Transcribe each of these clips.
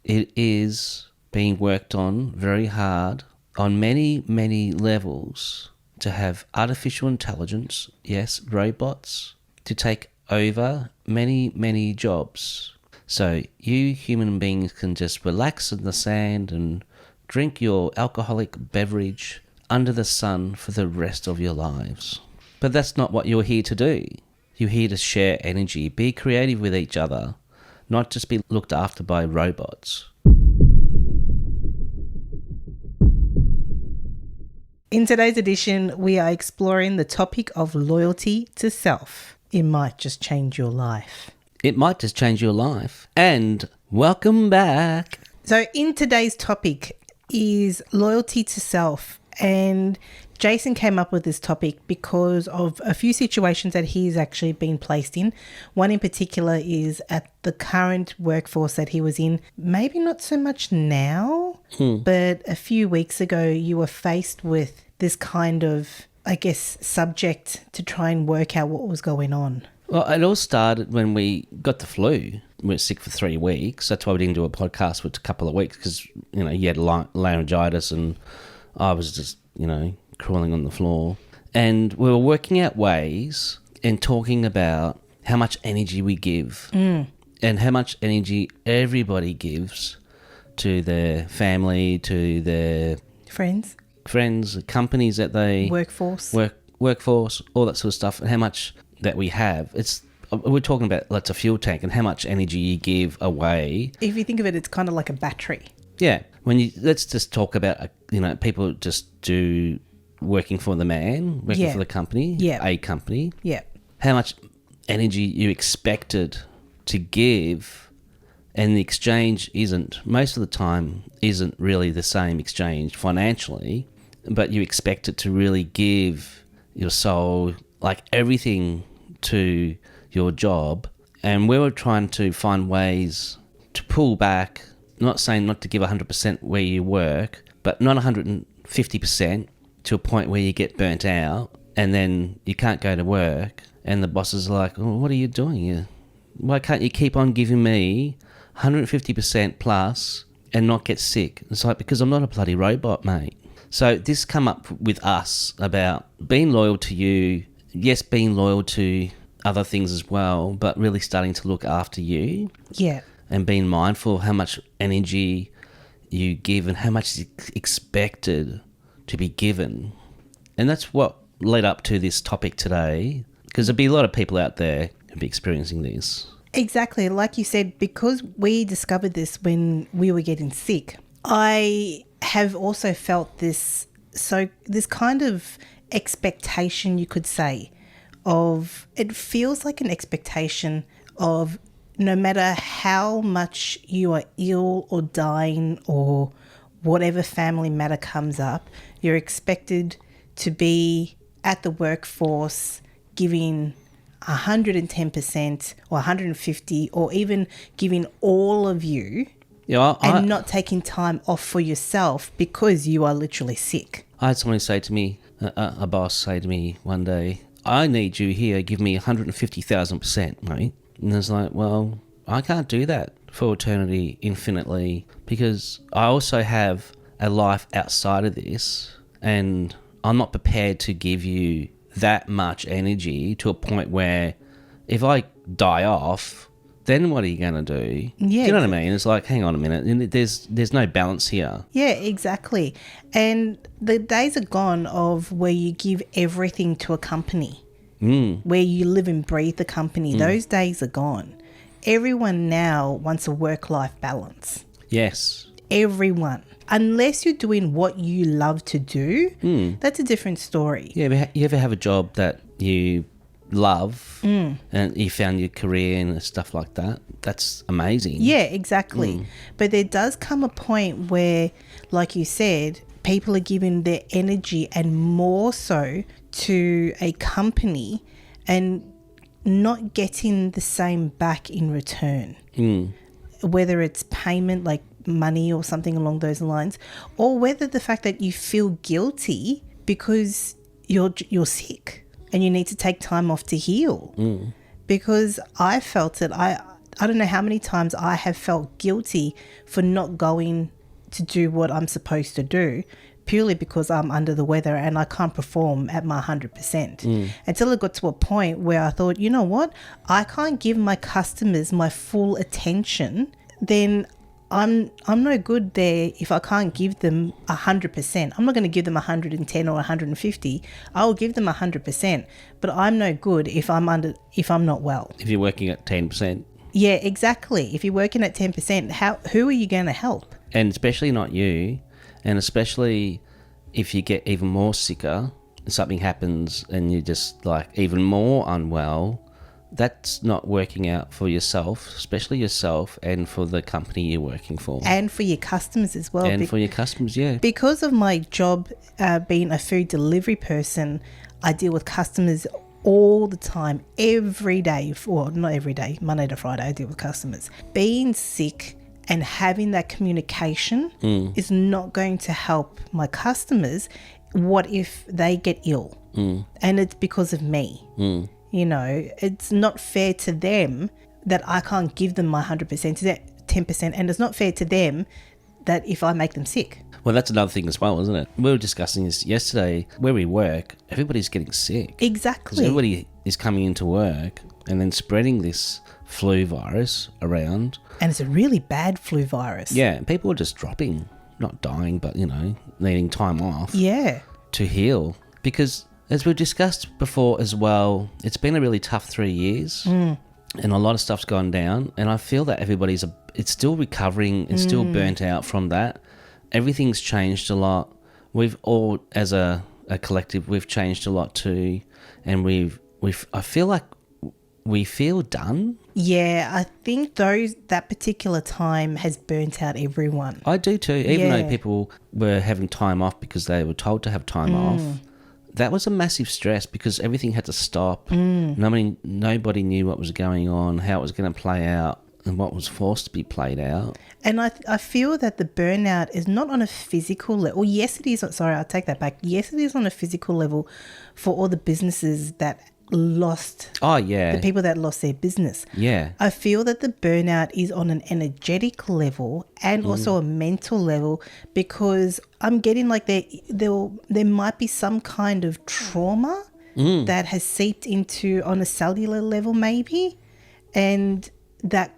It is being worked on very hard on many, many levels to have artificial intelligence, yes, robots, to take over many, many jobs. So you human beings can just relax in the sand and drink your alcoholic beverage under the sun for the rest of your lives. But that's not what you're here to do. You're here to share energy, be creative with each other, not just be looked after by robots. In today's edition, we are exploring the topic of loyalty to self. It might just change your life. It might just change your life. And welcome back. So in today's topic is loyalty to self. And Jayson came up with this topic because of a few situations that he's actually been placed in. One in particular is at the current workforce that he was in. Maybe not so much now, but a few weeks ago you were faced with this kind of, I guess, subject to try and work out what was going on. Well, it all started when we got the flu. We were sick for 3 weeks. That's why we didn't do a podcast for a couple of weeks because, you had laryngitis and I was just, crawling on the floor. And we were working out ways and talking about how much energy we give and how much energy everybody gives to their family, to their Friends, companies that they... Workforce, all that sort of stuff, and how much that we have. We're talking about that's a fuel tank and how much energy you give away. if you think of it, it's kind of like a battery. Yeah. Let's just talk about, people just do working for the man, working for the company, a company. Yeah. How much energy you expected to give, and the exchange most of the time isn't really the same exchange financially, but you expect it to really give your soul, like everything to your job. And we were trying to find ways to pull back, not saying not to give 100% where you work, but not 150% to a point where you get burnt out and then you can't go to work and the boss is like, oh, what are you doing? Why can't you keep on giving me 150% plus and not get sick? It's like, because I'm not a bloody robot, mate. So this come up with us about being loyal to you, yes, being loyal to other things as well, but really starting to look after you. Yeah. And being mindful of how much energy you give and how much is expected to be given. And that's what led up to this topic today, because there'll be a lot of people out there who'll be experiencing this. Exactly. Like you said, because we discovered this when we were getting sick, I have also felt this kind of expectation, you could say, of, it feels like an expectation of no matter how much you are ill or dying or whatever family matter comes up, you're expected to be at the workforce giving 110% or 150% or even giving all of you and not taking time off for yourself because you are literally sick. I had someone say to me, a boss say to me one day, I need you here, give me 150,000%, mate. And I was like, well, I can't do that for eternity, infinitely, because I also have a life outside of this and I'm not prepared to give you that much energy to a point where if I die off, then what are you going to do? Yeah, do you know what I mean? It's like, hang on a minute, there's no balance here. Yeah, exactly. And the days are gone of where you give everything to a company, where you live and breathe the company. Those days are gone. Everyone now wants a work-life balance. Yes. Everyone. Unless you're doing what you love to do, that's a different story. Yeah, you ever have a job that you love and you found your career and stuff like that? That's amazing. Yeah, exactly. But there does come a point where, like you said, people are giving their energy and more so to a company and not getting the same back in return. Whether it's payment, like money or something along those lines, or whether the fact that you feel guilty because you're sick and you need to take time off to heal. Because I felt it. I don't know how many times I have felt guilty for not going to do what I'm supposed to do, purely because I'm under the weather and I can't perform at my 100%. Until it got to a point where I thought, you know what? I can't give my customers my full attention. Then I'm no good there if I can't give them 100%. I'm not going to give them 110 or 150. I'll give them 100%, but I'm no good if I'm not well. If you're working at 10%. Yeah, exactly. If you're working at 10%, who are you going to help? And especially not you. And especially if you get even more sicker, something happens and you're just like even more unwell, that's not working out for yourself, especially yourself, and for the company you're working for. And for your customers as well. And for your customers, yeah. Because of my job being a food delivery person, I deal with customers all the time, every day. Well, not every day, Monday to Friday I deal with customers. Being sick and having that communication is not going to help my customers. What if they get ill? And it's because of me? You know, it's not fair to them that I can't give them my 100% to that 10%. And it's not fair to them that if I make them sick. Well, that's another thing as well, isn't it? We were discussing this yesterday. Where we work, everybody's getting sick. Exactly. 'Cause everybody is coming into work and then spreading this flu virus around. And it's a really bad flu virus. Yeah, people are just dropping, not dying, but, you know, needing time off Yeah. to heal. Because, as we've discussed before as well, it's been a really tough 3 years and a lot of stuff's gone down. And I feel that it's still recovering and still burnt out from that. Everything's changed a lot. We've all, as a collective, we've changed a lot too. And I feel like we feel done. Yeah, I think that particular time has burnt out everyone. I do too. Even though people were having time off because they were told to have time off, that was a massive stress because everything had to stop. Nobody knew what was going on, how it was going to play out, and what was forced to be played out. And I feel that the burnout is not on a physical level. Yes, it is. Sorry, I'll take that back. Yes, it is on a physical level for all the businesses that lost. Oh, yeah. The people that lost their business. Yeah. I feel that the burnout is on an energetic level and also a mental level, because I'm getting like there might be some kind of trauma that has seeped into on a cellular level maybe, and that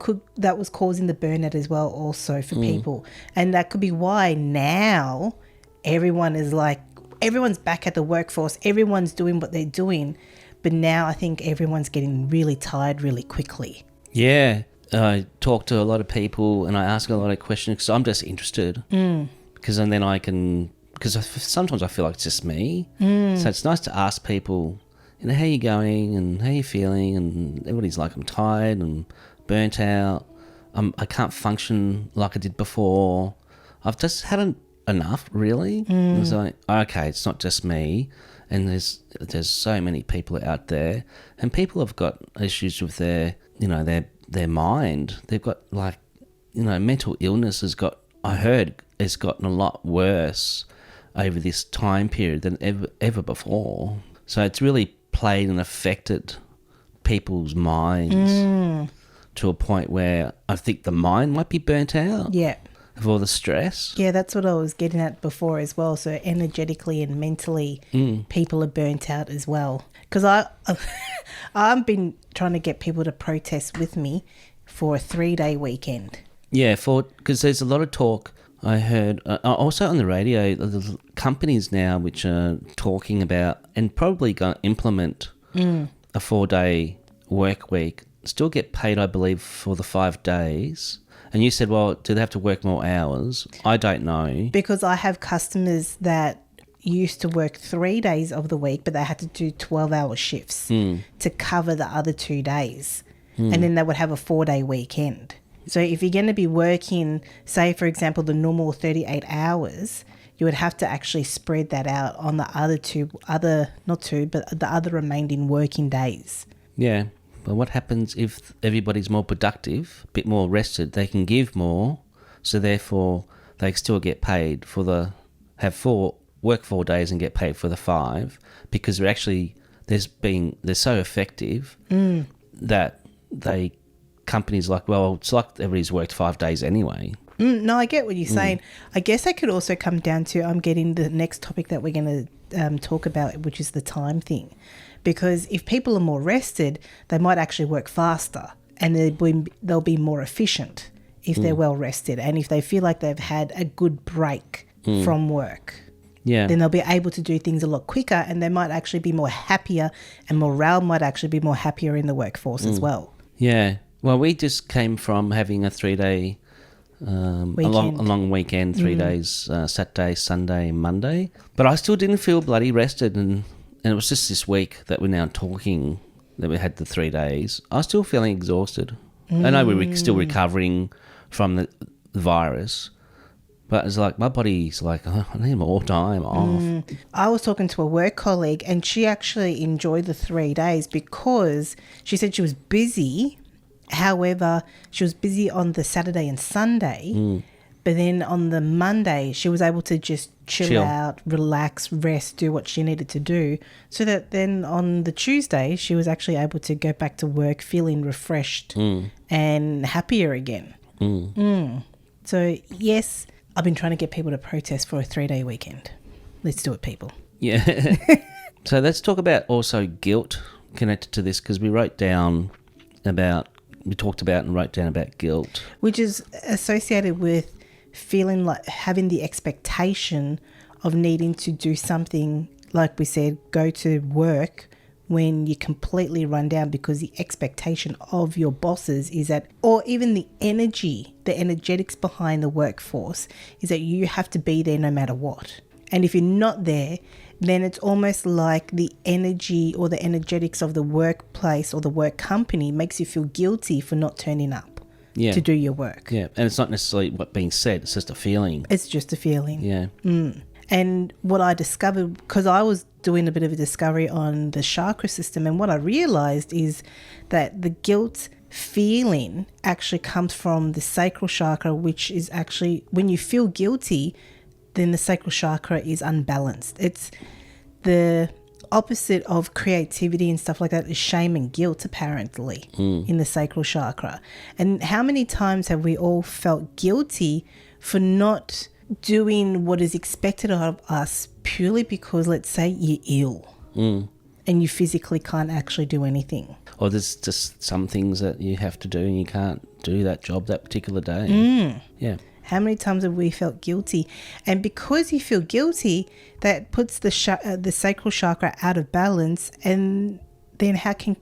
was causing the burnout as well also for people. And that could be why now everyone's back at the workforce, everyone's doing what they're doing. But now I think everyone's getting really tired really quickly. Yeah. I talk to a lot of people and I ask a lot of questions because I'm just interested. Because sometimes I feel like it's just me. So it's nice to ask people, you know, how you going and how you feeling? And everybody's like, I'm tired and burnt out. I can't function like I did before. I've just had enough, really. It's like, okay, it's not just me. And there's so many people out there, and people have got issues with their mind. They've got mental illness has gotten a lot worse over this time period than ever before. So it's really played and affected people's minds to a point where I think the mind might be burnt out. Yeah. Of all the stress. Yeah, that's what I was getting at before as well. So energetically and mentally, people are burnt out as well. Because I've been trying to get people to protest with me for a 3-day weekend. Yeah, because there's a lot of talk I heard, also on the radio, the companies now which are talking about and probably going to implement a 4-day work week, still get paid, I believe, for the 5 days. And you said, well, do they have to work more hours? I don't know. Because I have customers that used to work 3 days of the week, but they had to do 12-hour shifts to cover the other 2 days. And then they would have a 4-day weekend. So if you're going to be working, say, for example, the normal 38 hours, you would have to actually spread that out on the other remaining working days. Yeah. But what happens if everybody's more productive, a bit more rested? They can give more, so therefore they still get paid work 4 days and get paid for the 5, because they're so effective that they companies like, well, it's like everybody's worked 5 days anyway. No, I get what you're saying. I guess that could also come down to, I'm getting the next topic that we're going to talk about, which is the time thing. Because if people are more rested, they might actually work faster and they'll be more efficient if they're well rested. And if they feel like they've had a good break from work, then they'll be able to do things a lot quicker, and they might actually be more happier, and morale might actually be more happier in the workforce as well. Yeah. Well, we just came from having a 3-day, a long weekend, 3 days, Saturday, Sunday, Monday. But I still didn't feel bloody rested, and it was just this week that we're now talking that we had the 3 days. I was still feeling exhausted. I know we were still recovering from the virus, but it's like my body's like, oh, I need more time off. I was talking to a work colleague, and she actually enjoyed the 3 days because she said she was busy. However, she was busy on the Saturday and Sunday, but then on the Monday, she was able to just chill out, relax, rest, do what she needed to do, so that then on the Tuesday, she was actually able to go back to work feeling refreshed and happier again. So, yes, I've been trying to get people to protest for a 3-day weekend. Let's do it, people. Yeah. So let's talk about also guilt connected to this, because we talked about and wrote down about guilt. Which is associated with feeling like having the expectation of needing to do something, like we said, go to work when you're completely run down, because the expectation of your bosses is that, or even the energetics behind the workforce is that you have to be there no matter what. And if you're not there, then it's almost like the energy or the energetics of the workplace or the work company makes you feel guilty for not turning up to do your work. Yeah, and it's not necessarily what being said, it's just a feeling. It's just a feeling. Yeah. And what I discovered, because I was doing a bit of a discovery on the chakra system, and what I realized is that the guilt feeling actually comes from the sacral chakra, which is actually, when you feel guilty, then the sacral chakra is unbalanced. It's the opposite of creativity and stuff like that is shame and guilt, apparently, in the sacral chakra. And how many times have we all felt guilty for not doing what is expected of us purely because, let's say, you're ill and you physically can't actually do anything? Or there's just some things that you have to do and you can't do that job that particular day. Yeah. How many times have we felt guilty? And because you feel guilty, that puts the sacral chakra out of balance, and then how can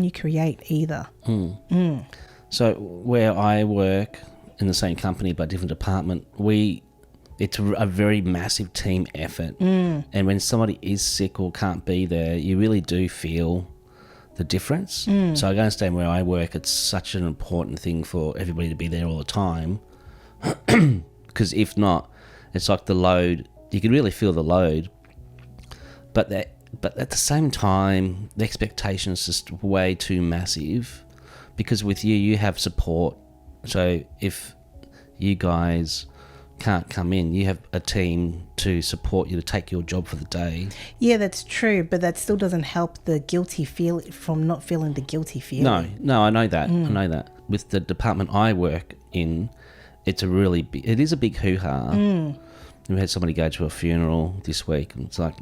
you create either? So where I work in the same company but different department, it's a very massive team effort. And when somebody is sick or can't be there, you really do feel the difference. So I understand where I work, it's such an important thing for everybody to be there all the time. Because if not, it's like the load, you can really feel the load, but at the same time the expectation is just way too massive, because with you have support. So if you guys can't come in, you have a team to support you to take your job for the day. Yeah, that's true, but that still doesn't help the guilty feel from not feeling the guilty feeling. No, I know that. I know that. With the department I work in, it is a big hoo-ha. We had somebody go to a funeral this week, and it's like,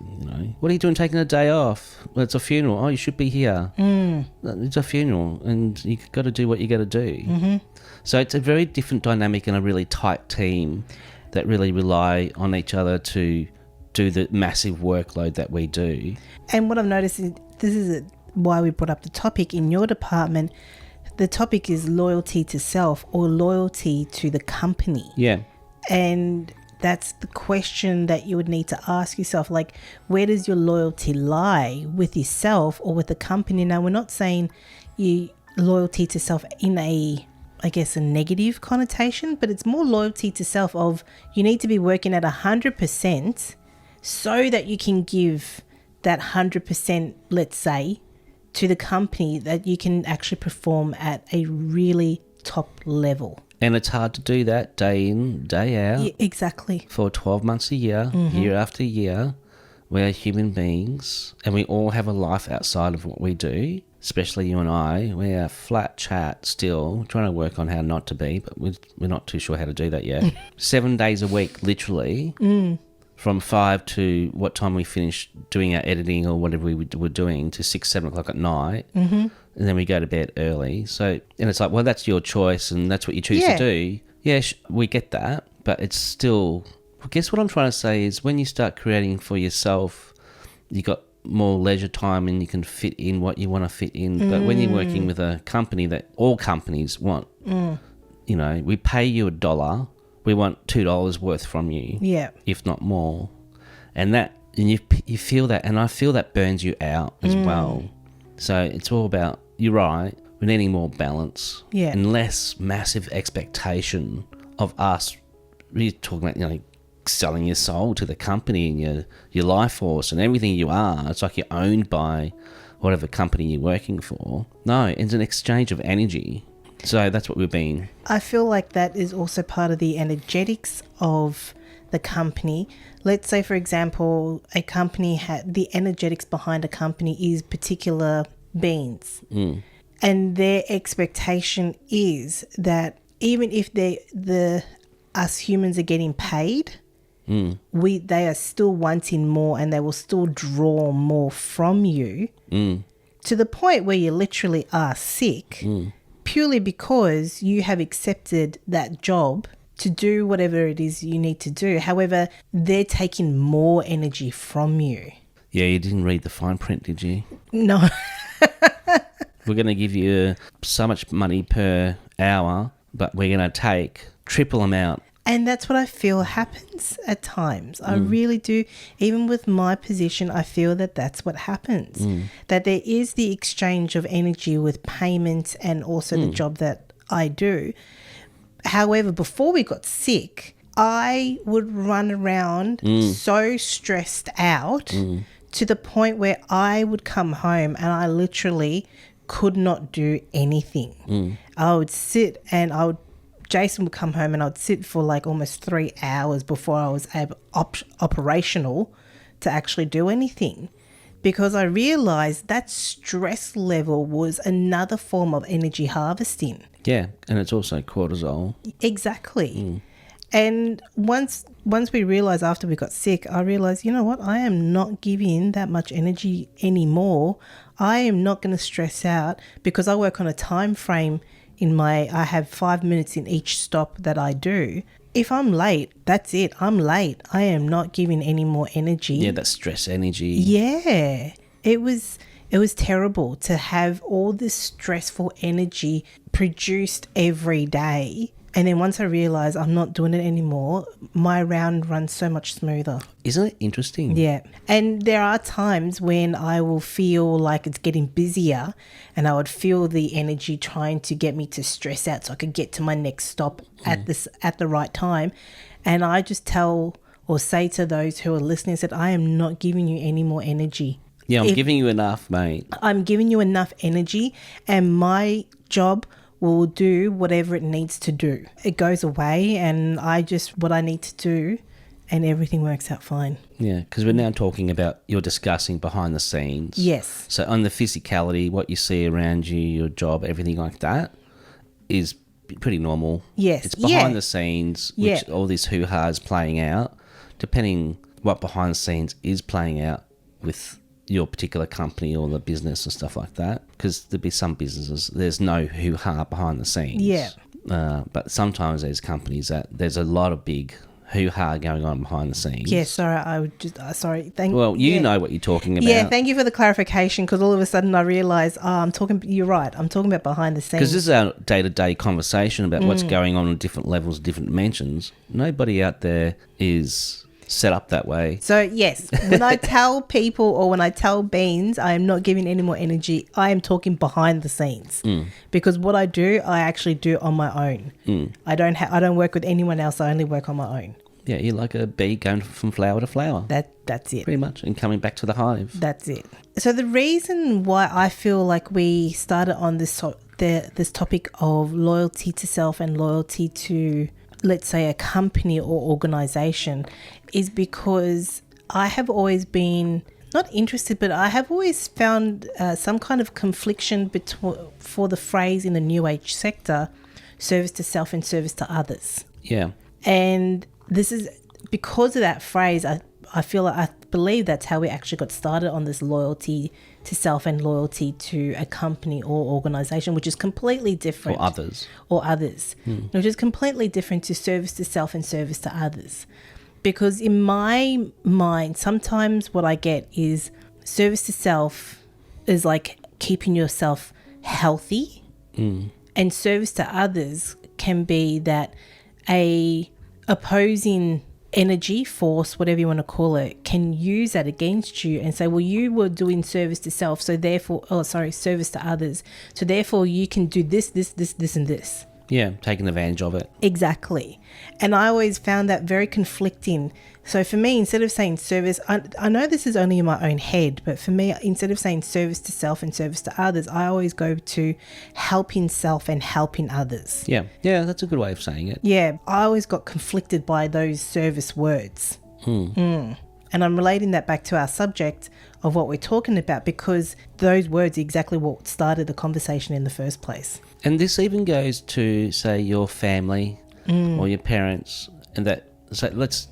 what are you doing taking a day off? Well, it's a funeral. Oh, you should be here. It's a funeral, and you got to do what you got to do. So it's a very different dynamic and a really tight team that really rely on each other to do the massive workload that we do. And what I've noticed is, this is why we brought up the topic in your department. The topic is loyalty to self or loyalty to the company. Yeah. And that's the question that you would need to ask yourself. Like, where does your loyalty lie, with yourself or with the company? Now, we're not saying loyalty to self in a negative connotation, but it's more loyalty to self of, you need to be working at 100% so that you can give that 100%, let's say, to the company, that you can actually perform at a really top level. And it's hard to do that day in, day out. Yeah, exactly. For 12 months a year, year after year. We're human beings and we all have a life outside of what we do. especially you and I, we are flat chat still, trying to work on how not to be, but we're not too sure how to do that yet. 7 days a week, literally, from 5 to what time we finish doing our editing or whatever we were doing to 6, 7 o'clock at night. Mm-hmm. And then we go to bed early. So, and it's like, well, that's your choice and that's what you choose to do. Yeah, we get that, but it's still... I guess what I'm trying to say is when you start creating for yourself, you got more leisure time and you can fit in what you want to fit in. But when you're working with a company that all companies want, you know, we pay you $1, we want $2 worth from you, if not more. And you feel that, and I feel that burns you out as well. So it's all about, you're right, we're needing more balance and less massive expectation of us. We're talking about, you know, selling your soul to the company and your life force and everything you are. It's like you're owned by whatever company you're working for. No, it's an exchange of energy. So that's what we've been. I feel like that is also part of the energetics of the company. Let's say, for example, a company the energetics behind a company is particular beings. And their expectation is that even if us humans are getting paid, they are still wanting more, and they will still draw more from you to the point where you literally are sick purely because you have accepted that job to do whatever it is you need to do. However, they're taking more energy from you. Yeah, you didn't read the fine print, did you? No. We're going to give you so much money per hour, but we're going to take triple amount. And that's what I feel happens at times. I really do. Even with my position, I feel that that's what happens. That there is the exchange of energy with payment and also the job that I do. However, before we got sick, I would run around so stressed out to the point where I would come home and I literally could not do anything. I would sit and Jayson would come home and I'd sit for like almost 3 hours before I was operational to actually do anything, because I realised that stress level was another form of energy harvesting. Yeah, and it's also cortisol. Exactly. And once we realised after we got sick, I realised, you know what, I am not giving that much energy anymore. I am not going to stress out because I work on a time frame. I have 5 minutes in each stop that I do. If I'm late, that's it. I'm late. I am not giving any more energy. Yeah, that stress energy. Yeah. It was terrible to have all this stressful energy produced every day. And then once I realised I'm not doing it anymore, my round runs so much smoother. Isn't it interesting? Yeah. And there are times when I will feel like it's getting busier and I would feel the energy trying to get me to stress out so I could get to my next stop at the right time. And I just tell or say to those who are listening that I am not giving you any more energy. Yeah, I'm giving you enough, mate. I'm giving you enough energy, and my job will do whatever it needs to do. It goes away and I just what I need to do, and everything works out fine. Yeah, because we're now talking about, you're discussing behind the scenes. Yes. So on the physicality, what you see around you, your job, everything like that is pretty normal. Yes. It's behind the scenes, which all this hoo-ha is playing out, depending what behind the scenes is playing out with your particular company or the business and stuff like that, because there'd be some businesses there's no hoo-ha behind the scenes. Yeah. But sometimes there's companies that there's a lot of big hoo-ha going on behind the scenes. Yeah, sorry, I would just sorry. Well, you know what you're talking about. Yeah, thank you for the clarification, because all of a sudden I realised you're right. I'm talking about behind the scenes. Because this is our day-to-day conversation about what's going on different levels, different dimensions. Nobody out there is set up that way. So yes, when I tell people or when I tell Beans I am not giving any more energy, I am talking behind the scenes, because what I do, I actually do on my own. I don't work with anyone else. I only work on my own. Yeah, you're like a bee going from flower to flower. That's it. Pretty much, and coming back to the hive. That's it. So the reason why I feel like we started on this topic of loyalty to self and loyalty to, let's say, a company or organization, is because I have always been not interested, but I have always found some kind of confliction for the phrase in the New Age sector, service to self and service to others. Yeah. And this is because of that phrase, I believe that's how we actually got started on this loyalty to self and loyalty to a company or organization, which is completely different. Or others. Which is completely different to service to self and service to others. Because in my mind, sometimes what I get is service to self is like keeping yourself healthy. And service to others can be that a opposing energy, force, whatever you want to call it, can use that against you and say, well, you were doing service to self, so therefore, service to others. So therefore you can do this, and this. Yeah, taking advantage of it. Exactly. And I always found that very conflicting. So for me, instead of saying service, I know this is only in my own head, but for me, instead of saying service to self and service to others, I always go to helping self and helping others. Yeah, that's a good way of saying it. Yeah, I always got conflicted by those service words. And I'm relating that back to our subject of what we're talking about, because those words are exactly what started the conversation in the first place. And this even goes to, say, your family or your parents, and that. So let's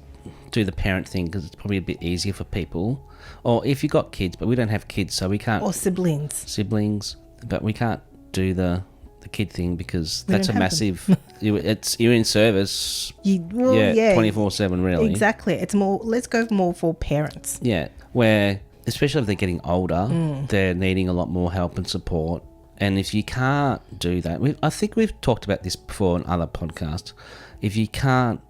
do the parent thing because it's probably a bit easier for people. Or if you got kids, but we don't have kids, so we can't. Or siblings, but we can't do the kid thing because that's a massive. You're in service. 24/7, really. Exactly. It's more. Let's go more for parents. Yeah, where especially if they're getting older, they're needing a lot more help and support. And if you can't do that, I think we've talked about this before on other podcasts. If you can't,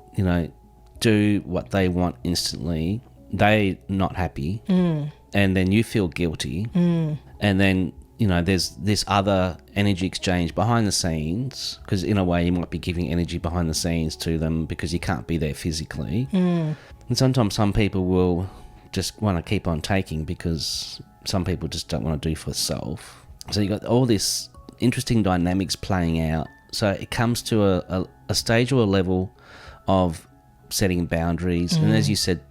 do what they want instantly, they're not happy, and then you feel guilty, and then there's this other energy exchange behind the scenes, because in a way you might be giving energy behind the scenes to them because you can't be there physically. And sometimes some people will just want to keep on taking because some people just don't want to do for self. So you got all this interesting dynamics playing out. So it comes to a stage or a level of setting boundaries, and as you said,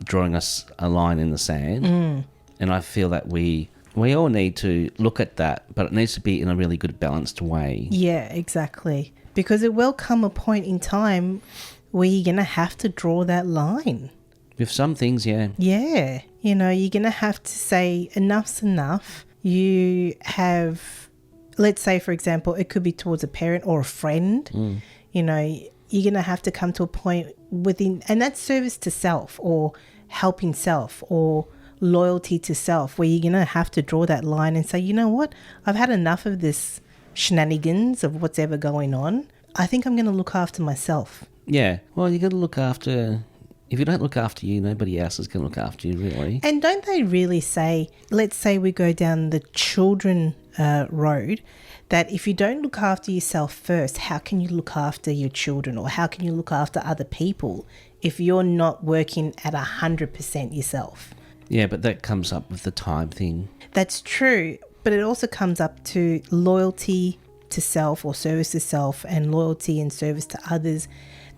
drawing us a line in the sand. And I feel that we all need to look at that, but it needs to be in a really good balanced way. Yeah, exactly. Because it will come a point in time where you're going to have to draw that line. With some things, yeah. Yeah. You're going to have to say enough's enough. You have, let's say, for example, it could be towards a parent or a friend. You're going to have to come to a point within, and that's service to self or helping self or loyalty to self, where you're going to have to draw that line and say, you know what, I've had enough of this shenanigans of what's ever going on. I think I'm going to look after myself. Yeah. Well, you got to look after, if you don't look after you, nobody else is going to look after you, really. And don't they really say, let's say we go down the children road, that if you don't look after yourself first, how can you look after your children, or how can you look after other people if you're not working at 100% yourself? Yeah, but that comes up with the time thing. That's true, but it also comes up to loyalty to self or service to self, and loyalty and service to others.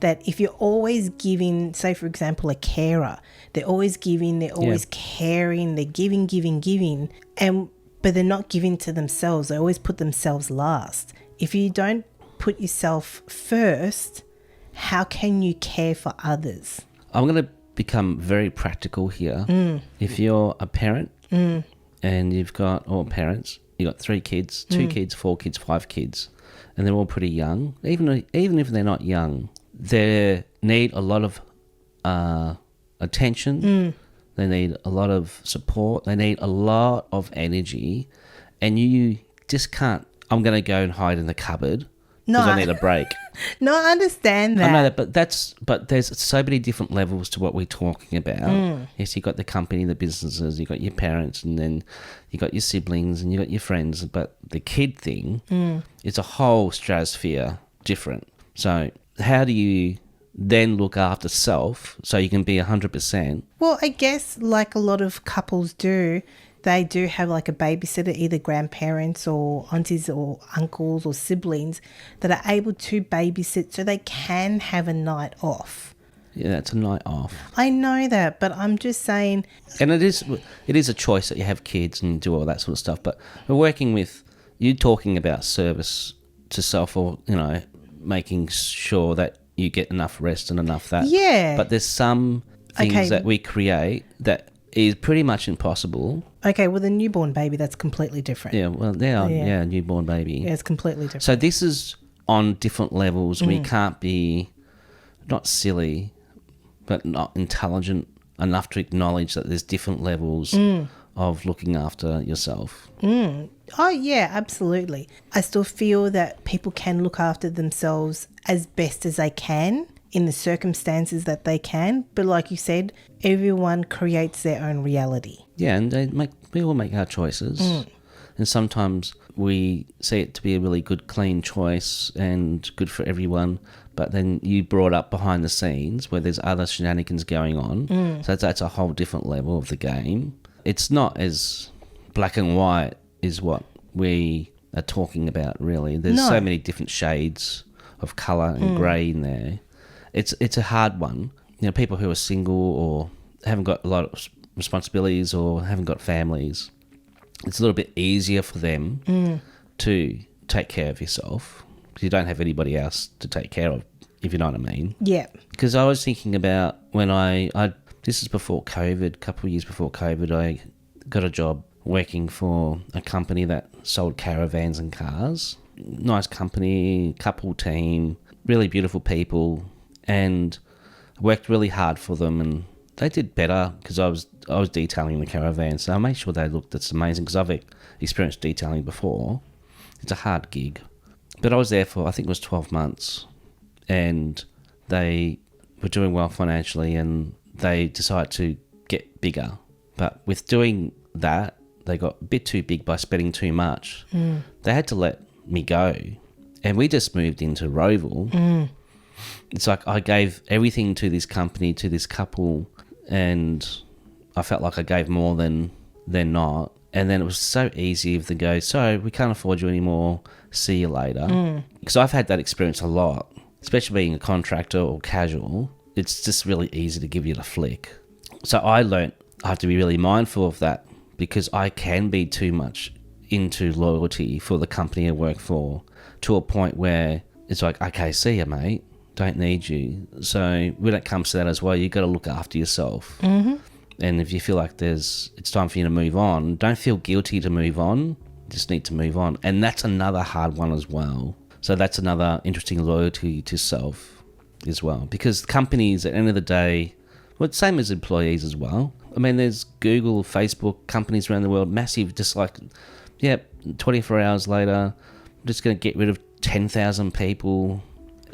That if you're always giving, say for example, a carer, they're always giving, they're always caring, they're giving, but they're not giving to themselves. They always put themselves last. If you don't put yourself first, how can you care for others? I'm going to become very practical here. If you're a parent and you've got, or parents, you've got 3 kids, 2 kids, 4 kids, 5 kids, and they're all pretty young, even if they're not young, they need a lot of attention. They need a lot of support. They need a lot of energy. And you just can't, I'm going to go and hide in the cupboard because I need a break. No, I understand that. I know that, but there's so many different levels to what we're talking about. Yes, you've got the company, the businesses, you've got your parents, and then you've got your siblings and you've got your friends. But the kid thing is a whole stratosphere different. So how do you then look after self so you can be 100%? Well, I guess like a lot of couples do, they do have like a babysitter, either grandparents or aunties or uncles or siblings that are able to babysit so they can have a night off. Yeah, it's a night off. I know that, but I'm just saying... And it is a choice that you have kids and do all that sort of stuff. But we're working with you talking about service to self, or making sure that you get enough rest and enough that. Yeah. But there's some things that we create that is pretty much impossible. Okay, with a newborn baby, that's completely different. Yeah, well, newborn baby. Yeah, it's completely different. So this is on different levels. We can't be not silly, but not intelligent enough to acknowledge that there's different levels of looking after yourself. Oh, yeah, absolutely. I still feel that people can look after themselves as best as they can in the circumstances that they can. But like you said, everyone creates their own reality. Yeah, and we all make our choices. And sometimes we see it to be a really good, clean choice and good for everyone. But then you brought up behind the scenes where there's other shenanigans going on. So that's a whole different level of the game. It's not as black and white is what we are talking about, really. There's so many different shades of colour and grey in there. It's a hard one. People who are single or haven't got a lot of responsibilities or haven't got families, it's a little bit easier for them to take care of yourself because you don't have anybody else to take care of, if you know what I mean. Yeah. Because I was thinking about when this is before COVID, a couple of years before COVID, I got a job working for a company that sold caravans and cars. Nice company, couple team, really beautiful people, and I worked really hard for them, and they did better because I was detailing the caravan, so I made sure they looked that's amazing because I've experienced detailing before. It's a hard gig, but I was there for I think it was 12 months, and they were doing well financially, and they decided to get bigger. But with doing that, they got a bit too big by spending too much. They had to let me go, and we just moved into Roval. It's like I gave everything to this company, to this couple, and I felt like I gave more than not. And then it was so easy of them go, so we can't afford you anymore, see you later. Because I've had that experience a lot, especially being a contractor or casual. It's just really easy to give you the flick. So I learnt I have to be really mindful of that because I can be too much into loyalty for the company I work for to a point where it's like, okay, see ya, mate. Don't need you. So when it comes to that as well, you got to look after yourself. And if you feel like it's time for you to move on, don't feel guilty to move on. You just need to move on. And that's another hard one as well. So that's another interesting loyalty to self as well. Because companies, at the end of the day, well, it's same as employees as well. I mean, there's Google, Facebook, companies around the world, massive, just like, 24 hours later, I'm just going to get rid of 10,000 people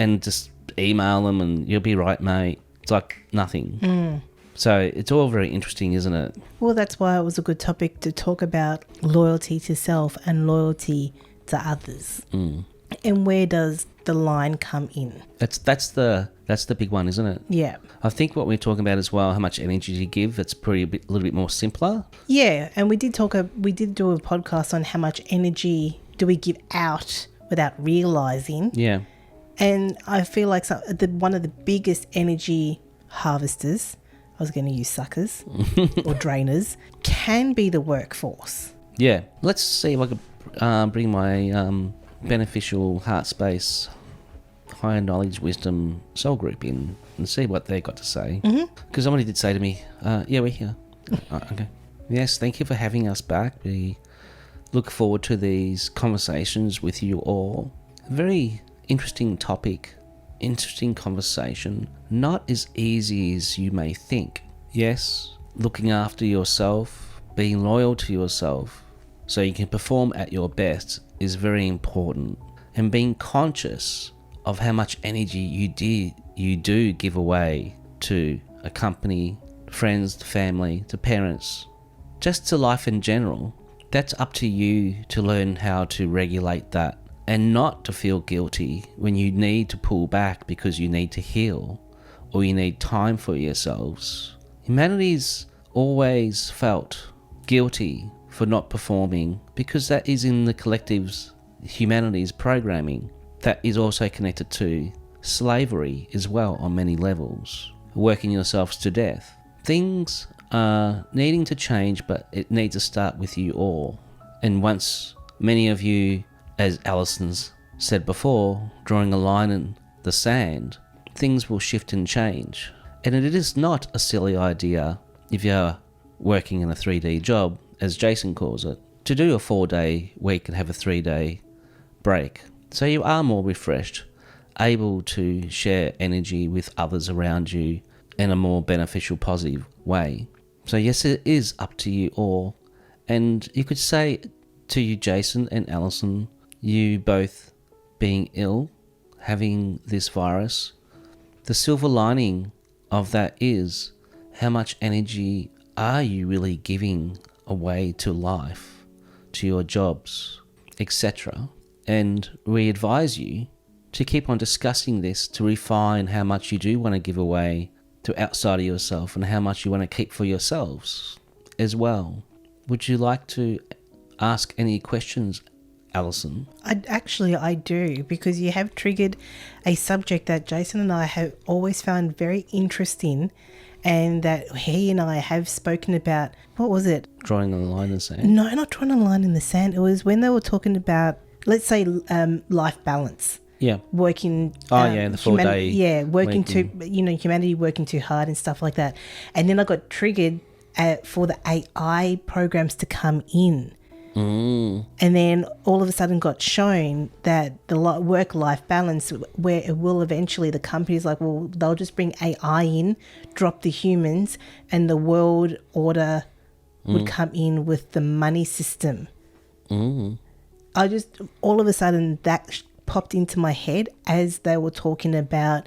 and just email them and you'll be right, mate. It's like nothing. So it's all very interesting, isn't it? Well, that's why it was a good topic to talk about loyalty to self and loyalty to others. And where does the line come in? That's the big one, isn't it? Yeah. I think what we're talking about as well, how much energy you give, it's a little bit more simpler. Yeah, and we did do a podcast on how much energy do we give out without realising. Yeah. And I feel like one of the biggest energy harvesters, I was going to use suckers or drainers, can be the workforce. Yeah. Let's see if I could bring my beneficial heart space, higher knowledge, wisdom soul group in and see what they got to say. Because somebody did say to me, yeah, we're here. Okay. Yes, thank you for having us back. We look forward to these conversations with you all. Very interesting topic, interesting conversation. Not as easy as you may think. Yes, looking after yourself, being loyal to yourself so you can perform at your best is very important. And being conscious of how much energy you do give away to a company, friends, to family, to parents, just to life in general. That's up to you to learn how to regulate that and not to feel guilty when you need to pull back because you need to heal or you need time for yourselves. Humanity's always felt guilty for not performing because that is in the collective's humanity's programming. That is also connected to slavery as well on many levels. working yourselves to death. Things are needing to change, but it needs to start with you all. And once many of you, as Allison's said before, drawing a line in the sand, things will shift and change. And it is not a silly idea, if you're working in a 3D job, as Jayson calls it, to do a 4-day week and have a 3-day break. So you are more refreshed, able to share energy with others around you in a more beneficial, positive way. So yes, it is up to you all. And you could say to you, Jayson and Allison, you both being ill, having this virus, the silver lining of that is how much energy are you really giving away to life, to your jobs, etc. And we advise you to keep on discussing this to refine how much you do want to give away to outside of yourself and how much you want to keep for yourselves as well. Would you like to ask any questions, Allison? I do, because you have triggered a subject that Jayson and I have always found very interesting, and that he and I have spoken about. What was it? Drawing a line in the sand? No, not drawing a line in the sand. It was when they were talking about, let's say, life balance. Yeah. Working. The 4-day. Yeah, working week. humanity working too hard and stuff like that. And then I got triggered for the AI programs to come in. Mm. And then all of a sudden got shown that the work-life balance, where it will eventually, the company's like, well, they'll just bring AI in, drop the humans, and the world order would come in with the money system. Mm. I just, all of a sudden, that popped into my head as they were talking about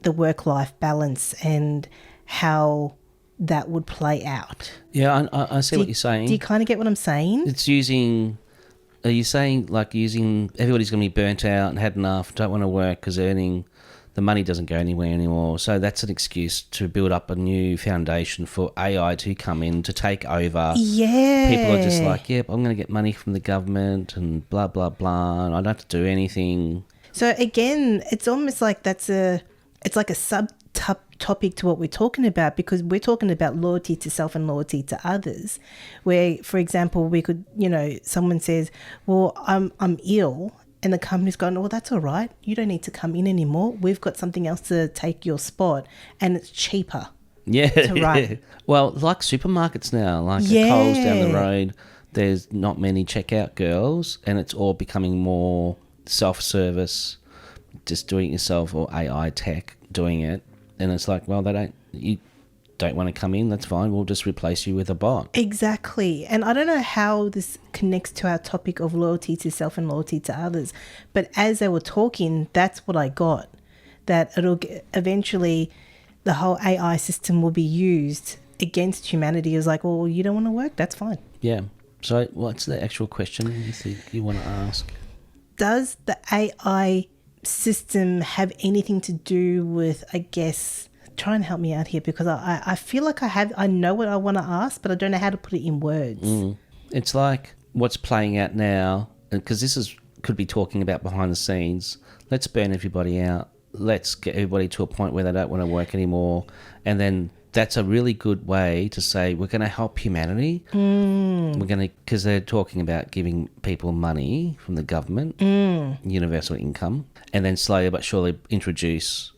the work-life balance and how that would play out. Yeah, I see what you're saying. Do you kind of get what I'm saying? It's using... Are you saying like using... Everybody's going to be burnt out and had enough, don't want to work because earning... The money doesn't go anywhere anymore. So that's an excuse to build up a new foundation for AI to come in, to take over. Yeah. People are just like, yep, I'm going to get money from the government and blah, blah, blah. And I don't have to do anything. So again, it's almost like it's like a subtopic to what we're talking about, because we're talking about loyalty to self and loyalty to others, where, for example, we could, someone says, well, I'm ill. And the company's going, well, that's all right. You don't need to come in anymore. We've got something else to take your spot. And it's cheaper. Yeah. To run. Well, like supermarkets now, like Yeah. at Coles down the road, there's not many checkout girls, and it's all becoming more self-service, just doing it yourself, or AI tech doing it. And it's like, well, you don't want to come in, that's fine. We'll just replace you with a bot. Exactly. And I don't know how this connects to our topic of loyalty to self and loyalty to others. But as they were talking, that's what I got. That eventually the whole AI system will be used against humanity. It was like, well, you don't want to work? That's fine. Yeah. So what's the actual question you think you want to ask? Does the AI system have anything to do with, I guess... Try and help me out here, because I feel like I know what I want to ask, but I don't know how to put it in words. It's like what's playing out now, because could be talking about behind the scenes. Let's burn everybody out. Let's get everybody to a point where they don't want to work anymore. And then that's a really good way to say we're going to help humanity. We're going to, because they're talking about giving people money from the government, universal income, and then slowly but surely introduce,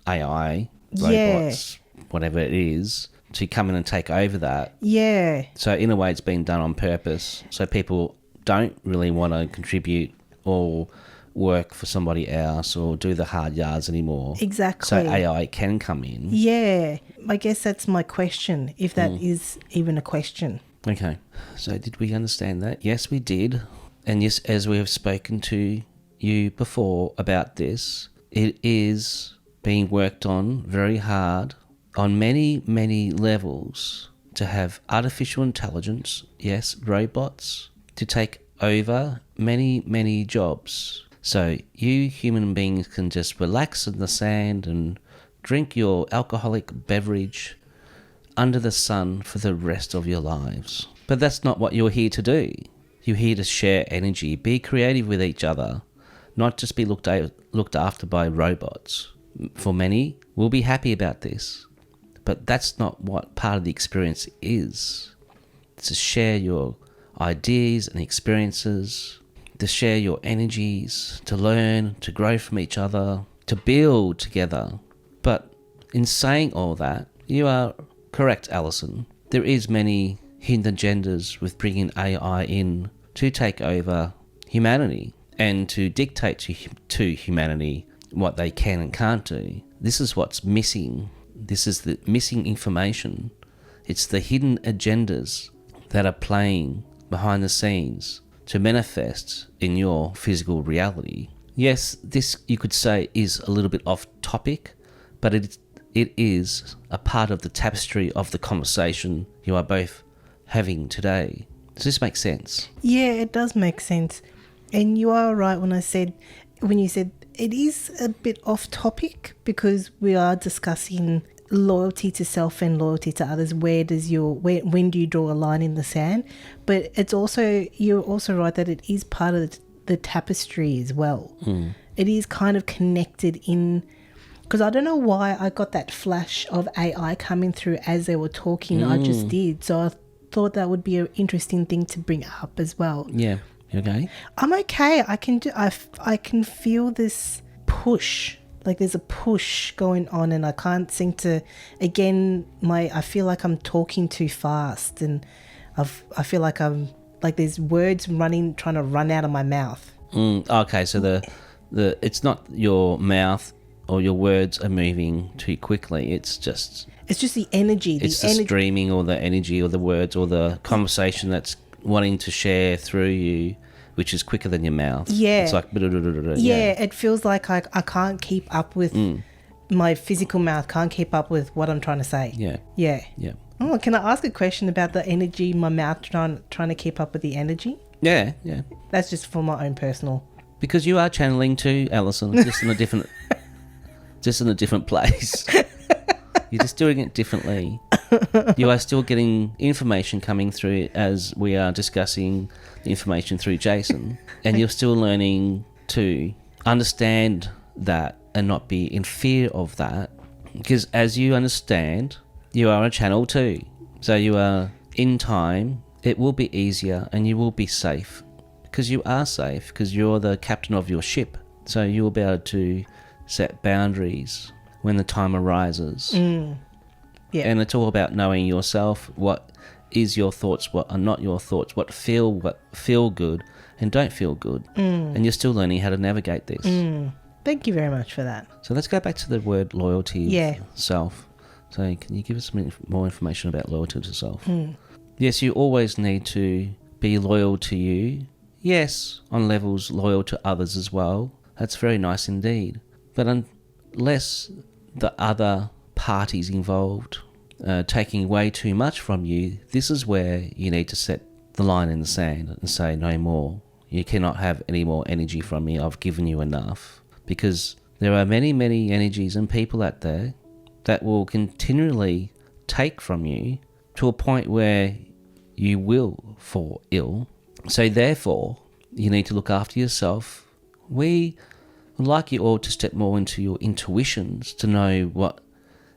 AI, robots, whatever it is, to come in and take over that. Yeah. So in a way, it's been done on purpose. So people don't really want to contribute or work for somebody else or do the hard yards anymore. Exactly. So AI can come in. Yeah. I guess that's my question, if that is even a question. Okay. So did we understand that? Yes, we did. And yes, as we have spoken to you before about this, it is being worked on very hard on many, many levels to have artificial intelligence, yes, robots, to take over many, many jobs. So you human beings can just relax in the sand and drink your alcoholic beverage under the sun for the rest of your lives. But that's not what you're here to do. You're here to share energy, be creative with each other, not just be looked after by robots. for many, will be happy about this. But that's not what part of the experience is. It's to share your ideas and experiences, to share your energies, to learn, to grow from each other, to build together. But in saying all that, you are correct, Allison. There is many hidden agendas with bringing AI in to take over humanity and to dictate to humanity what they can and can't do. This is what's missing. This is the missing information. It's the hidden agendas that are playing behind the scenes to manifest in your physical reality. Yes, this, you could say, is a little bit off topic, but it is a part of the tapestry of the conversation you are both having today. Does this make sense? Yeah, it does make sense. And you are right when you said it is a bit off topic, because we are discussing loyalty to self and loyalty to others. When do you draw a line in the sand? But you're also right that it is part of the tapestry as well. It is kind of connected in, because I don't know why I got that flash of AI coming through as they were talking. I just did. So I thought that would be an interesting thing to bring up as well. Yeah. You okay? I'm okay. I can feel this push. Like there's a push going on, and I can't seem to, I feel like I'm talking too fast, and I feel like there's words trying to run out of my mouth. Okay, so the it's not your mouth or your words are moving too quickly. It's just the energy. It's the streaming or the energy or the words or the conversation that's wanting to share through you, which is quicker than your mouth. Yeah. It's like... Yeah, it feels like I can't keep up with... My physical mouth can't keep up with what I'm trying to say. Yeah. Yeah. Yeah. Oh, can I ask a question about the energy, my mouth trying to keep up with the energy? Yeah, yeah. That's just for my own personal... Because you are channeling too, Allison, just in a different... just in a different place. You're just doing it differently. You are still getting information coming through as we are discussing the information through Jayson, and you're still learning to understand that and not be in fear of that, because as you understand, you are a channel too. So you are, in time, it will be easier and you will be safe, because you are safe, because you're the captain of your ship. So you will be able to set boundaries when the time arises. Yeah. And it's all about knowing yourself, what is your thoughts, what are not your thoughts, what feel good and don't feel good. And you're still learning how to navigate this. Thank you very much for that. So let's go back to the word loyalty. Yeah. Self. So can you give us some more information about loyalty to self? Yes, you always need to be loyal to you. Yes, on levels loyal to others as well. That's very nice indeed. But unless the other parties involved taking way too much from you, this is where you need to set the line in the sand and say no more. You cannot have any more energy from me. I've given you enough. Because there are many, many energies and people out there that will continually take from you to a point where you will fall ill. So therefore, you need to look after yourself. We would like you all to step more into your intuitions to know what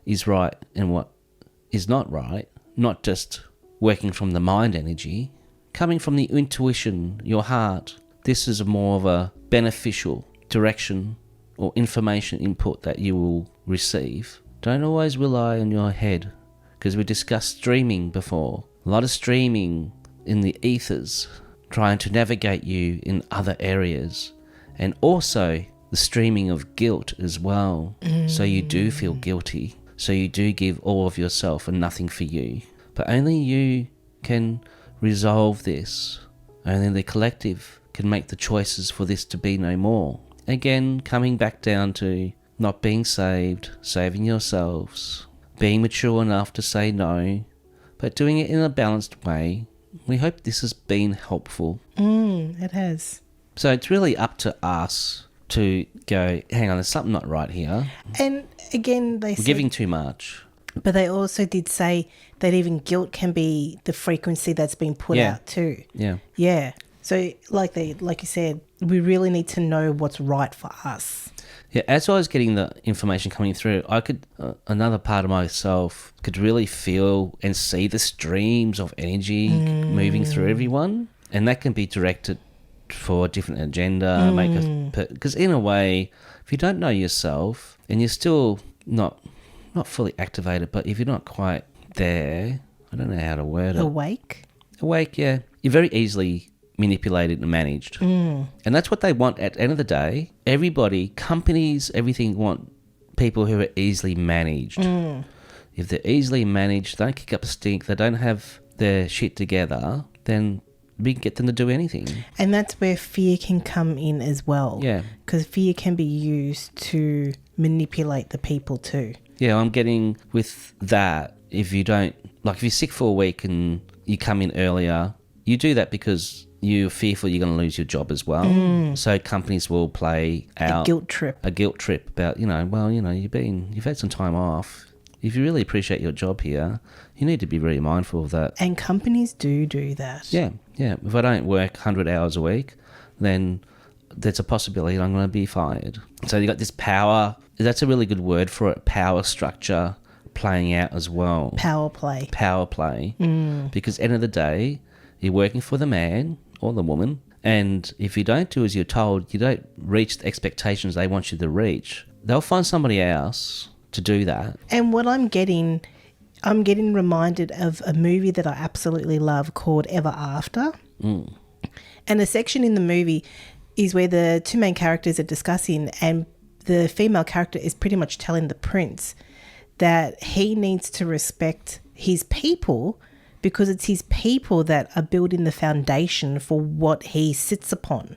is right and what is not right, not just working from the mind energy, coming from the intuition, your heart. This is more of a beneficial direction or information input that you will receive. Don't always rely on your head, because we discussed streaming before. A lot of streaming in the ethers, trying to navigate you in other areas, and also the streaming of guilt as well. So you do feel guilty. So you do give all of yourself and nothing for you. But only you can resolve this. Only the collective can make the choices for this to be no more. Again, coming back down to not being saved, saving yourselves, being mature enough to say no, but doing it in a balanced way. We hope this has been helpful. It has. So it's really up to us to go, hang on, there's something not right here. And again, We're giving too much. But they also did say that even guilt can be the frequency that's been put out too. Yeah. Yeah. So like you said, we really need to know what's right for us. Yeah, as I was getting the information coming through, I could, another part of myself could really feel and see the streams of energy moving through everyone. And that can be directed for a different agenda. Because in a way, if you don't know yourself and you're still not fully activated, but if you're not quite there, I don't know how to word it. Awake, yeah. You're very easily manipulated and managed. And that's what they want at the end of the day. Everybody, companies, everything want people who are easily managed. If they're easily managed, they don't kick up a stink, they don't have their shit together, then we can get them to do anything. And that's where fear can come in as well. Yeah. Because fear can be used to manipulate the people too. Yeah, I'm getting with that. If you don't, like if you're sick for a week and you come in earlier, you do that because you're fearful you're going to lose your job as well. So companies will play out a guilt trip about, you've had some time off. If you really appreciate your job here, you need to be very mindful of that. And companies do that. Yeah. If I don't work 100 hours a week, then there's a possibility that I'm going to be fired. So you got this power. That's a really good word for it. Power structure playing out as well. Power play. Because at the end of the day, you're working for the man or the woman. And if you don't do as you're told, you don't reach the expectations they want you to reach, they'll find somebody else to do that. And what I'm getting reminded of a movie that I absolutely love called Ever After. And a section in the movie is where the two main characters are discussing, and the female character is pretty much telling the prince that he needs to respect his people because it's his people that are building the foundation for what he sits upon.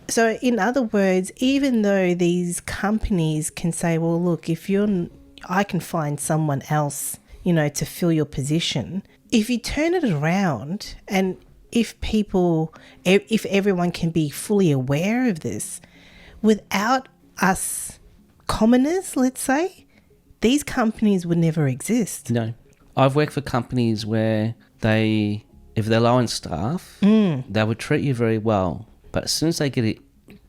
So in other words, even though these companies can say, well, look, I can find someone else, to fill your position. If you turn it around and if everyone can be fully aware of this, without us commoners, let's say, these companies would never exist. No. I've worked for companies where if they're low on staff, they would treat you very well. But as soon as they get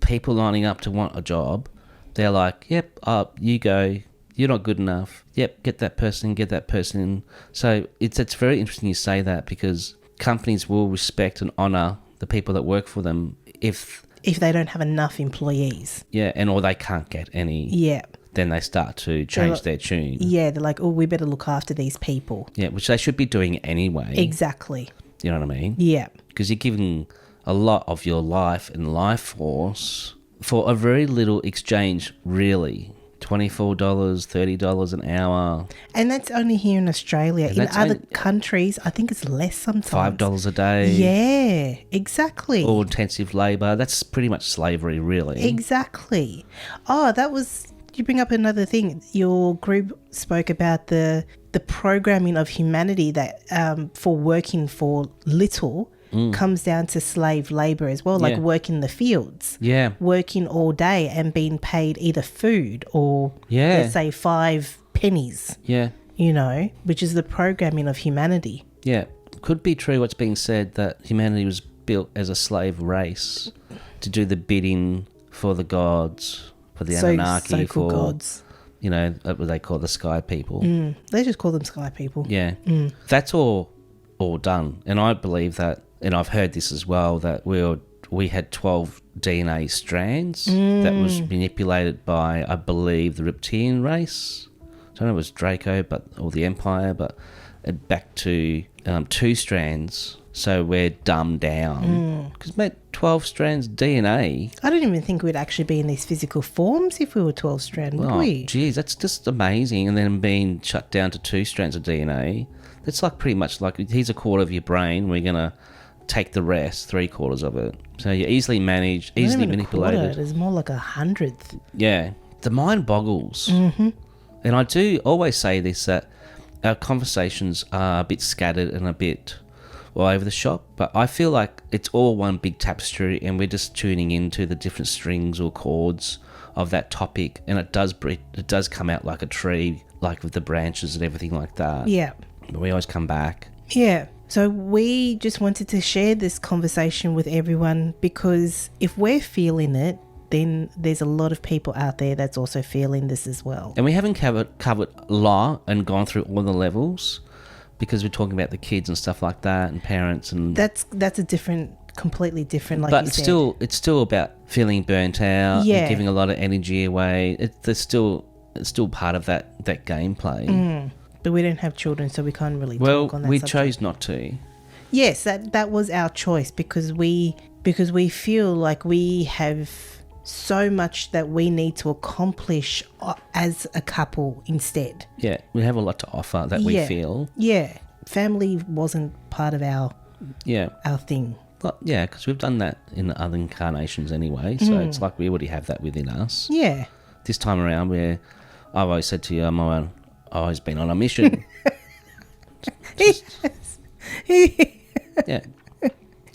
people lining up to want a job, they're like, yep, you go. You're not good enough. Yep, get that person. So it's very interesting you say that, because companies will respect and honour the people that work for them if they don't have enough employees. Yeah, or they can't get any. Yeah. Then they start to change their tune. Yeah, they're like, oh, we better look after these people. Yeah, which they should be doing anyway. Exactly. You know what I mean? Yeah. Because you're giving a lot of your life and life force for a very little exchange, really. $24, $30 an hour. And that's only here in Australia. In other countries, I think it's less sometimes. $5 a day. Yeah, exactly. All intensive labour. That's pretty much slavery, really. Exactly. Oh, you bring up another thing. Your group spoke about the programming of humanity that for working for little comes down to slave labour as well, like working the fields. Yeah. Working all day and being paid either food or, let's say, 5 pennies. Yeah. Which is the programming of humanity. Yeah. Could be true what's being said, that humanity was built as a slave race to do the bidding for the gods, for the Anunnaki, so-called gods. What they call the sky people. They just call them sky people. Yeah. That's all done. And I believe that, and I've heard this as well, that we had 12 DNA strands that was manipulated by, I believe, the reptilian race. I don't know if it was Draco or the Empire, but back to 2 strands. So we're dumbed down. Because, mate, 12 strands DNA. I don't even think we'd actually be in these physical forms if we were 12 strand, would we? Geez, that's just amazing. And then being shut down to 2 strands of DNA, that's like pretty much like, here's a quarter of your brain, we're going to take the rest, 3/4 of it. So you're easily managed, easily manipulated. It's more like 100th. Yeah. The mind boggles. And I do always say this, that our conversations are a bit scattered and a bit all over the shop, but I feel like it's all one big tapestry and we're just tuning into the different strings or chords of that topic, and it does come out like a tree, like with the branches and everything like that. Yeah. But we always come back. Yeah. So we just wanted to share this conversation with everyone, because if we're feeling it, then there's a lot of people out there that's also feeling this as well. And we haven't covered a lot and gone through all the levels, because we're talking about the kids and stuff like that, and parents, and That's a completely different, like but you it's said. it's still about feeling burnt out, Yeah. and giving a lot of energy away. It's still part of that gameplay. But we don't have children, so we can't really Well, talk on that we subject. chose not to. Yes, that was our choice, because we feel like we have so much that we need to accomplish as a couple instead. Yeah, we have a lot to offer that we feel. Yeah. Family wasn't part of our Yeah. thing. Well, yeah, because we've done that in other incarnations anyway, so it's like we already have that within us. Yeah. This time around, I've always said to you, I've always been on a mission. Yeah.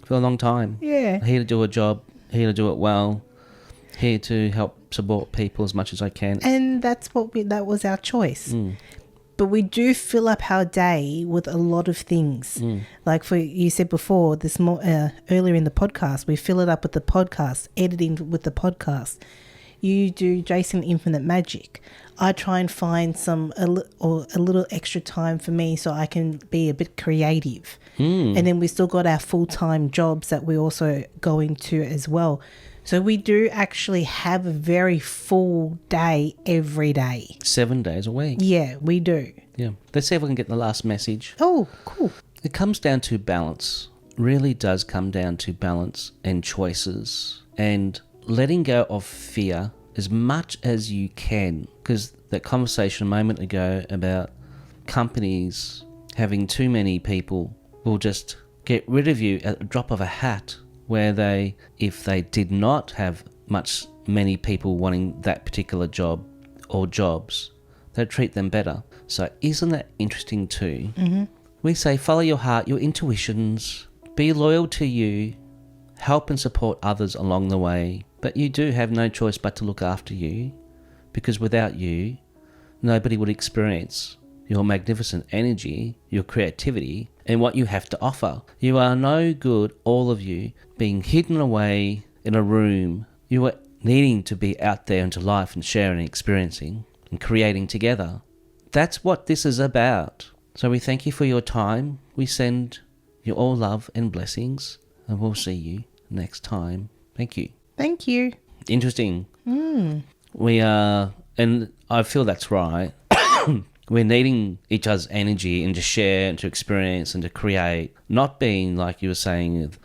For a long time. Yeah. Here to do a job, here to do it well, here to help support people as much as I can. And that's that was our choice. But we do fill up our day with a lot of things. Like you said before, earlier in the podcast, we fill it up with the podcast, editing with the podcast. You do Jayson Infinite Magic. I try and find a little extra time for me so I can be a bit creative. And then we still got our full-time jobs that we're also going to as well. So we do actually have a very full day every day. 7 days a week. Yeah, we do. Yeah. Let's see if we can get the last message. Oh, cool. It comes down to balance. Really does come down to balance and choices and letting go of fear as much as you can. Because that conversation a moment ago about companies having too many people will just get rid of you at the drop of a hat, where if they did not have many people wanting that particular job or jobs, they'd treat them better. So isn't that interesting too? Mm-hmm. We say follow your heart, your intuitions, be loyal to you, help and support others along the way, but you do have no choice but to look after you, because without you, nobody would experience your magnificent energy, your creativity, and what you have to offer. You are no good, all of you, being hidden away in a room. You are needing to be out there into life and sharing and experiencing and creating together. That's what this is about. So we thank you for your time. We send you all love and blessings, and we'll see you next time. Thank you. Thank you. Interesting. We are, and I feel that's right. We're needing each other's energy and to share and to experience and to create, not being like you were saying with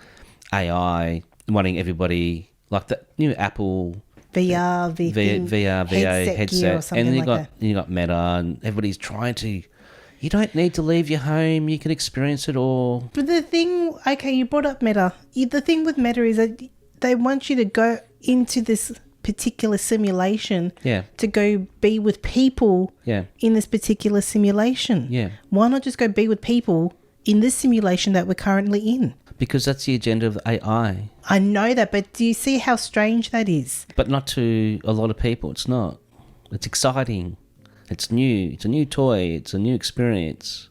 AI, wanting everybody like that new Apple VR, VA headset, or something and then like you got Meta, and everybody's trying to. You don't need to leave your home. You can experience it all. But the thing, okay, you brought up Meta. The thing with Meta is that they want you to go into this particular simulation to go be with people in this particular simulation. Yeah. Why not just go be with people in this simulation that we're currently in? Because that's the agenda of the AI. I know that, but do you see how strange that is? But not to a lot of people. It's not. It's exciting. It's new. It's a new toy. It's a new experience.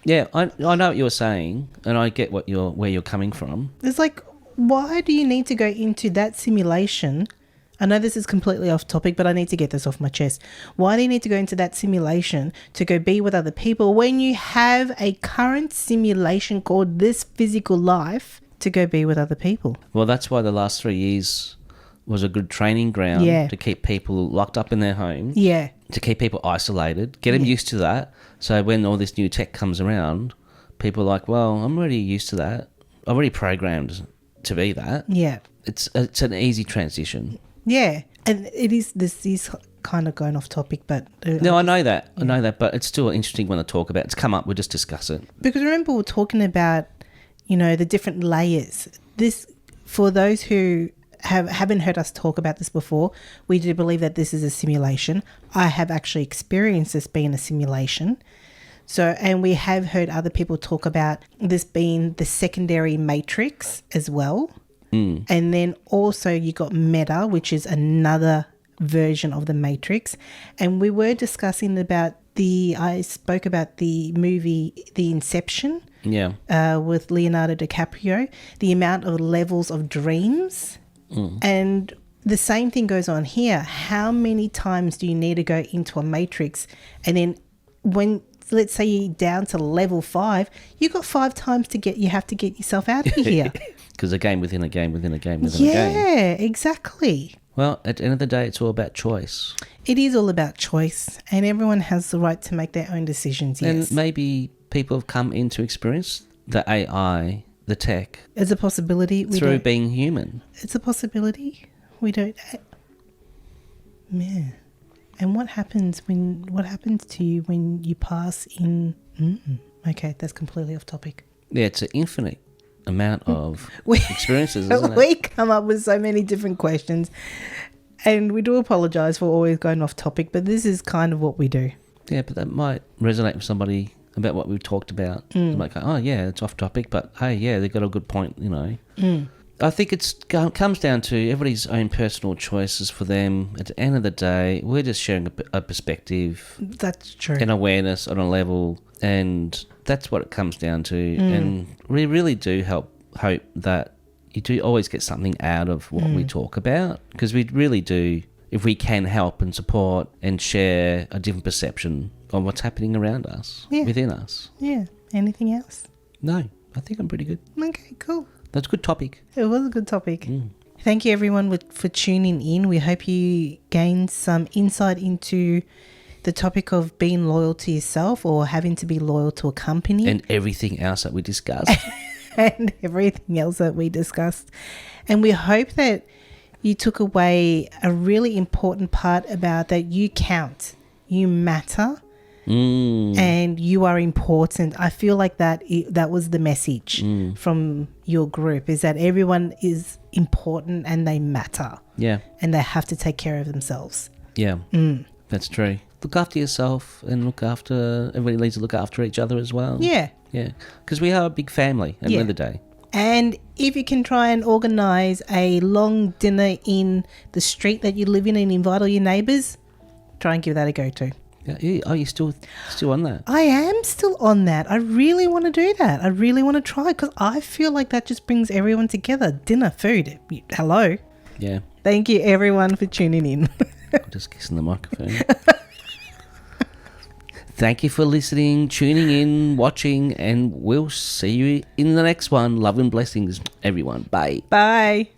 Yeah, I know what you're saying, and I get where you're coming from. It's like, why do you need to go into that simulation? I know this is completely off topic, but I need to get this off my chest. Why do you need to go into that simulation to go be with other people when you have a current simulation called this physical life to go be with other people? Well, that's why the last 3 years was a good training ground to keep people locked up in their homes. Yeah. To keep people isolated, get them used to that. So when all this new tech comes around, people are like, well, I'm already used to that. I'm already programmed to be that. Yeah. It's an easy transition. Yeah. And this is kind of going off topic, but... No, I know that. Yeah. I know that, but it's still interesting when I talk about it. It's come up, we'll just discuss it. Because remember we're talking about, the different layers. This, for those who haven't heard us talk about this before, we do believe that this is a simulation. I have actually experienced this being a simulation. So, and we have heard other people talk about this being the secondary matrix as well. And then also you got Meta, which is another version of the Matrix. And we were discussing about I spoke about the movie The Inception, Yeah. With Leonardo DiCaprio, the amount of levels of dreams. And the same thing goes on here. How many times do you need to go into a matrix? And then when, let's say you're down to level 5, you got 5 times you have to get yourself out of here. Because a game within a game within a game within a game. Yeah, exactly. Well, at the end of the day, it's all about choice. It is all about choice, and everyone has the right to make their own decisions, yes. And maybe people have come into experience the AI, the tech, It's a possibility. through being human. It's a possibility. We don't... Yeah. And what happens to you when you pass in... Okay, that's completely off topic. Yeah, it's an infinite amount of experiences, isn't it? We come up with so many different questions, and we do apologise for always going off topic, but this is kind of what we do. Yeah, but that might resonate with somebody about what we've talked about. They might go, oh, yeah, it's off topic, but hey, yeah, they've got a good point, you know. I think it comes down to everybody's own personal choices for them. At the end of the day, we're just sharing a perspective. That's true. An awareness on a level, and that's what it comes down to. And we really do hope that you do always get something out of what we talk about, because we really do, if we can help and support and share a different perception on what's happening around us, within us. Yeah. Anything else? No, I think I'm pretty good. Okay, cool. That's a good topic. It was a good topic. Thank you, everyone, for tuning in. We hope you gained some insight into the topic of being loyal to yourself or having to be loyal to a company. And everything else that we discussed. And everything else that we discussed. And we hope that you took away a really important part about that you count, you matter, and you are important. I feel like that was the message from your group, is that everyone is important and they matter. Yeah. And they have to take care of themselves. Yeah, that's true. Look after yourself and everybody needs to look after each other as well. Yeah. Yeah, because we are a big family at the end of the day. And if you can try and organise a long dinner in the street that you live in and invite all your neighbours, try and give that a go too. Yeah. Oh, you're still on that? I am still on that. I really want to do that. I really want to try, because I feel like that just brings everyone together. Dinner, food. Hello. Yeah. Thank you, everyone, for tuning in. I'm just kissing the microphone. Thank you for listening, tuning in, watching, and we'll see you in the next one. Love and blessings, everyone. Bye. Bye.